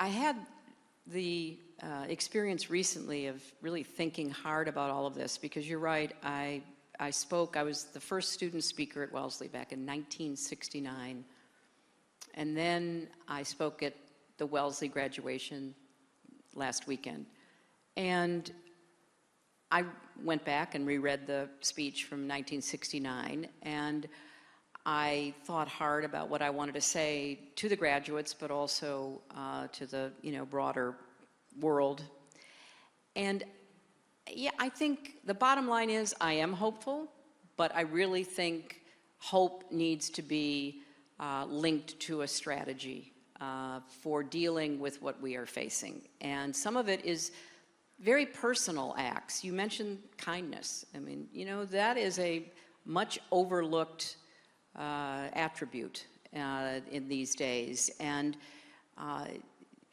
I had the experience recently of really thinking hard about all of this, because you're right, I was the first student speaker at Wellesley back in 1969. And then I spoke at the Wellesley graduation last weekend. And I went back and reread the speech from 1969, and I thought hard about what I wanted to say to the graduates, but also to the broader world. And yeah, I think the bottom line is I am hopeful, but I really think hope needs to be linked to a strategy for dealing with what we are facing. And some of it is very personal acts. You mentioned kindness. I mean, that is a much overlooked attribute in these days. And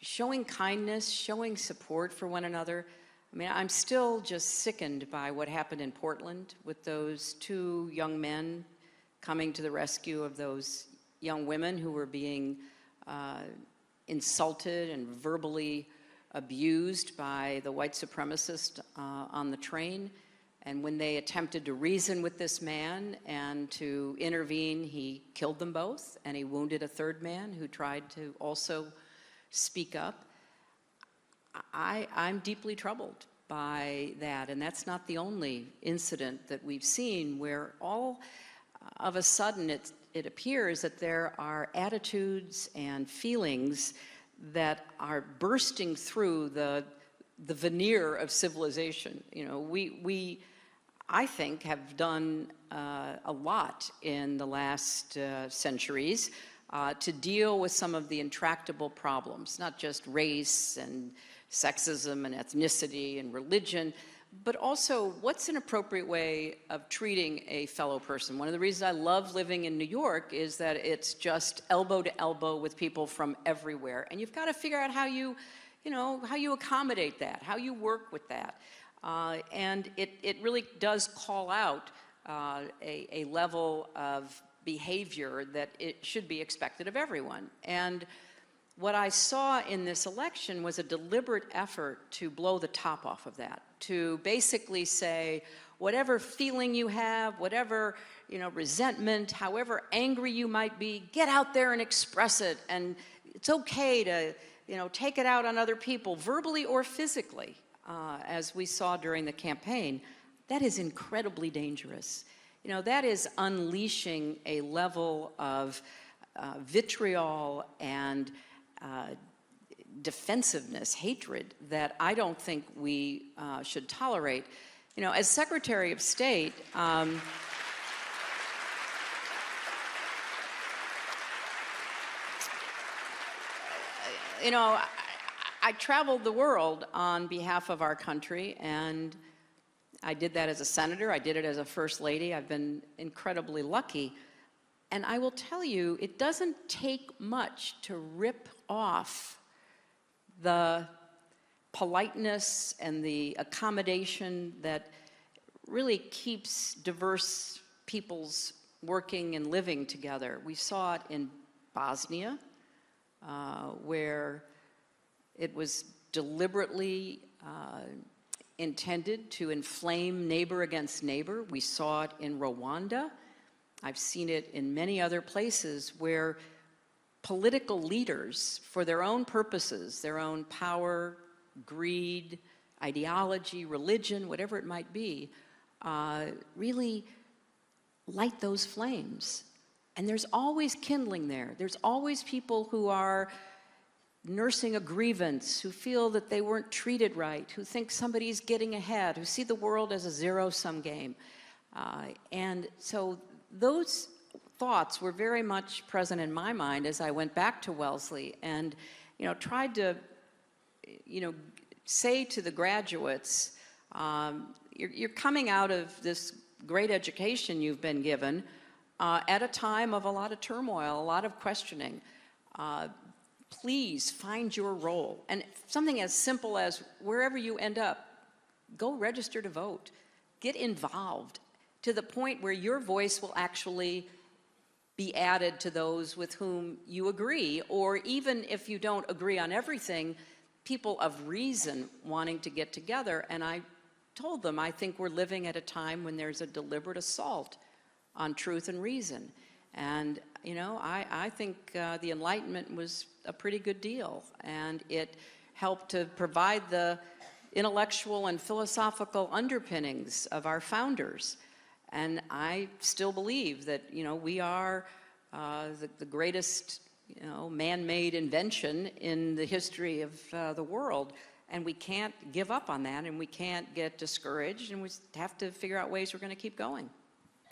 showing kindness, showing support for one another. I mean, I'm still just sickened by what happened in Portland with those two young men coming to the rescue of those young women who were being insulted and verbally abused by the white supremacist on the train. And when they attempted to reason with this man and to intervene, he killed them both, and he wounded a third man who tried to also speak up. I'm deeply troubled by that, and that's not the only incident that we've seen where all of a sudden it appears that there are attitudes and feelings that are bursting through the veneer of civilization. We I think, have done a lot in the last centuries to deal with some of the intractable problems, not just race and sexism and ethnicity and religion, but also what's an appropriate way of treating a fellow person. One of the reasons I love living in New York is that it's just elbow to elbow with people from everywhere. And you've got to figure out how you accommodate that, how you work with that. And it really does call out a level of behavior that it should be expected of everyone. And what I saw in this election was a deliberate effort to blow the top off of that, to basically say, whatever feeling you have, whatever resentment, however angry you might be, get out there and express it. And it's okay to take it out on other people, verbally or physically. As we saw during the campaign, that is incredibly dangerous. That is unleashing a level of vitriol and defensiveness, hatred, that I don't think we should tolerate. As Secretary of State, I traveled the world on behalf of our country, and I did that as a senator. I did it as a first lady. I've been incredibly lucky. And I will tell you, it doesn't take much to rip off the politeness and the accommodation that really keeps diverse peoples working and living together. We saw it in Bosnia, where it was deliberately intended to inflame neighbor against neighbor. We saw it in Rwanda. I've seen it in many other places where political leaders, for their own purposes, their own power, greed, ideology, religion, whatever it might be, really light those flames. And there's always kindling there. There's always people who are nursing a grievance, who feel that they weren't treated right, who think somebody's getting ahead, who see the world as a zero-sum game. And so those thoughts were very much present in my mind as I went back to Wellesley and tried to say to the graduates, you're coming out of this great education you've been given at a time of a lot of turmoil, a lot of questioning. Please find your role. And something as simple as wherever you end up, go register to vote. Get involved to the point where your voice will actually be added to those with whom you agree, or even if you don't agree on everything, people of reason wanting to get together. And I told them, I think we're living at a time when there's a deliberate assault on truth and reason. And, you know, I think the Enlightenment was a pretty good deal, and it helped to provide the intellectual and philosophical underpinnings of our founders. And I still believe that, you know, we are the greatest, you know, man-made invention in the history of the world. And we can't give up on that, and we can't get discouraged, and we have to figure out ways we're going to keep going.